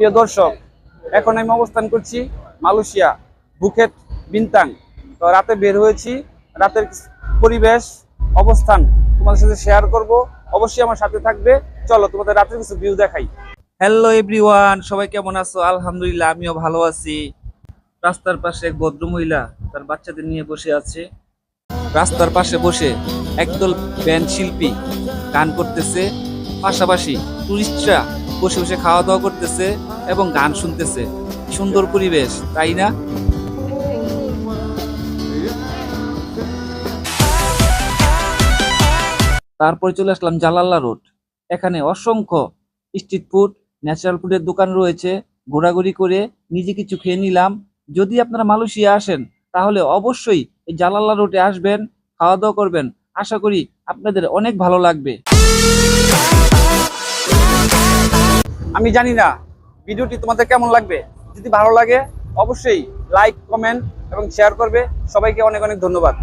প্রিয় দর্শক, এখন আমি অবস্থান করছি মালয়েশিয়া বুকেট বিনতাং। তো রাতে বের হয়েছি, রাতের পরিবেশ অবস্থান তোমাদের সাথে শেয়ার করব। অবশ্যই আমার সাথে থাকবে। চলো তোমাদের রাতের কিছু ভিউ দেখাই। হ্যালো এভরিওয়ান, সবাই কেমন আছো? আলহামদুলিল্লাহ, আমিও ভালো আছি। রাস্তার পাশে এক ভদ্র মহিলা তার বাচ্চাদের নিয়ে বসে আছে। রাস্তার পাশে বসে একদল ব্যান্ড শিল্পী গান করতেছে, পাশাপাশি টুরিস্টরা বসে বসে খাওয়া দাওয়া করতেছে এবং গান শুনতেছে। সুন্দর পরিবেশ, তাই না? তারপরে চলে আসলাম জালাল্লা রোড। এখানে অসংখ্য স্ট্রিট ফুড, ন্যাচারাল ফুডের দোকান রয়েছে। ঘোরাঘুরি করে নিজে কিছু খেয়ে নিলাম। যদি আপনারা মালয়েশিয়া আসেন তাহলে অবশ্যই এই জালাল্লা রোডে আসবেন, খাওয়া দাওয়া করবেন। আশা করি আপনাদের অনেক ভালো লাগবে। আমি জানি না ভিডিওটি তোমাদের কেমন লাগবে। যদি ভালো লাগে অবশ্যই লাইক, কমেন্ট এবং শেয়ার করবে। সবাইকে অনেক অনেক ধন্যবাদ।